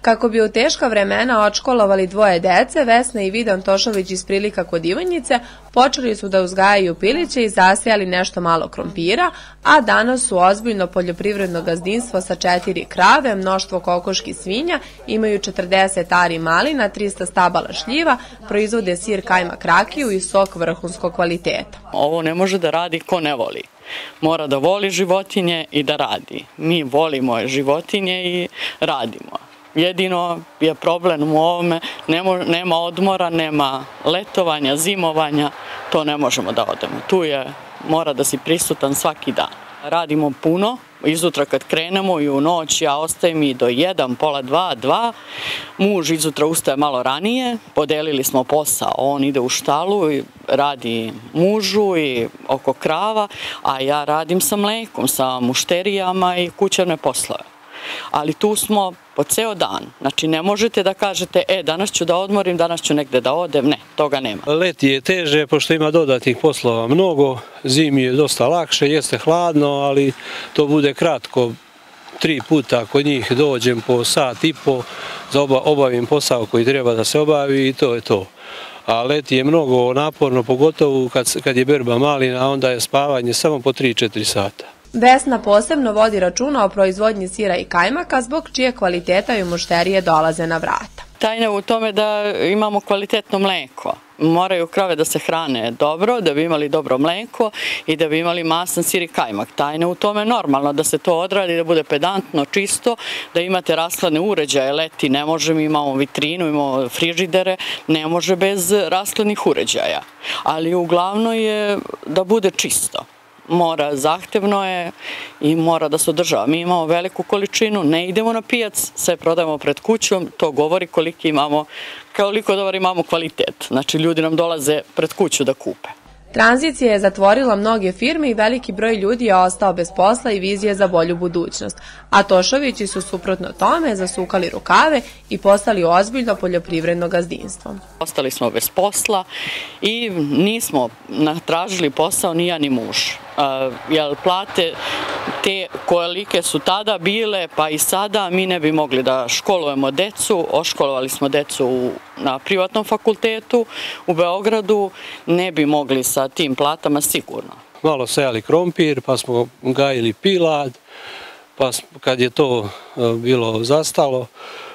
Kako bi u teška vremena odškolovali dvoje dece, Vesna i Vidan Tošović iz Prilika kod Ivanjice počeli su da uzgajaju piliće i zasejali nešto malo krompira, a danas su ozbiljno poljoprivredno gazdinstvo sa 4 krave, mnoštvo kokoški svinja, imaju 40 ari malina, 300 stabala šljiva, proizvode sir, kajmak, rakiju i sok vrhunskog kvaliteta. Ovo ne može da radi ko ne voli. Mora da voli životinje i da radi. Mi volimo životinje i radimo. Jedino je problem u ovome, nema odmora, nema letovanja, zimovanja, to ne možemo da odemo. Tu mora da si prisutan svaki dan. Radimo puno, izutra kad krenemo i u noć, ja ostajem i do 1, pola 2, 2. Muž izutra ustaje malo ranije, podelili smo posao, on ide u štalu i radi mužu i oko krava, a ja radim sa mlekom, sa mušterijama i kućevne poslove. Ali tu smo po ceo dan. Znači ne možete da kažete danas ću da odmorim, danas ću negde da odem. Ne, toga nema. Leti je teže pošto ima dodatnih poslova mnogo, zimi je dosta lakše, jeste hladno, ali to bude kratko. 3 puta kod njih dođem po sat i po, obavim posao koji treba da se obavi i to je to. A leti je mnogo naporno, pogotovo kad je berba malina, a onda je spavanje samo po 3-4 sata. Vesna posebno vodi računa o proizvodnji sira i kajmaka, zbog čije kvaliteta i mušterije dolaze na vrata. Tajna je u tome da imamo kvalitetno mleko. Moraju krave da se hrane dobro, da bi imali dobro mleko i da bi imali masan sir i kajmak. Tajna je u tome normalno da se to odradi, da bude pedantno, čisto, da imate rashladne uređaje. Leti ne može, mi imamo vitrinu, imamo frižidere, ne može bez rashladnih uređaja. Ali uglavnom je da bude čisto. Zahtevno je i mora da se održava. Mi imamo veliku količinu, ne idemo na pijac, sve prodajemo pred kućom, to govori koliko dobar imamo kvalitet. Znači ljudi nam dolaze pred kuću da kupe. Tranzicija je zatvorila mnoge firme i veliki broj ljudi je ostao bez posla i vizije za bolju budućnost. A Tošovići su suprotno tome zasukali rukave i postali ozbiljno poljoprivredno gazdinstvo. Ostali smo bez posla i nismo tražili posao ni ja ni muž. Jer plate te kolike su tada bile, pa i sada mi ne bi mogli da školujemo decu. Oškolovali smo decu na privatnom fakultetu u Beogradu, ne bi mogli sa tim platama sigurno. Malo sejali krompir, pa smo gajili pilad, pa kad je to bilo zastalo,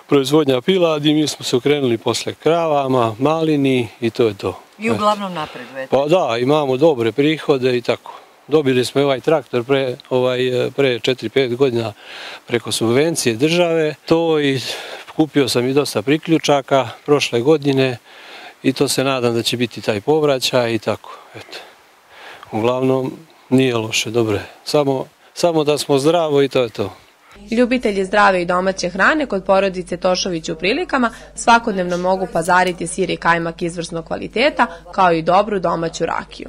proizvodnja pilad i mi smo se okrenuli posle kravama, malini i to je to. I uglavnom napredujete? Pa da, imamo dobre prihode i tako. Dobili smo ovaj traktor pre 4-5 godina preko subvencije države. To i kupio sam i dosta priključaka prošle godine i to se nadam da će biti taj povraćaj i tako. Uglavnom nije loše, dobro je. Samo da smo zdravo i to je to. Ljubitelji zdrave i domaće hrane kod porodice Tošović u Prilikama svakodnevno mogu pazariti sir i kajmak izvrsnog kvaliteta, kao i dobru domaću rakiju.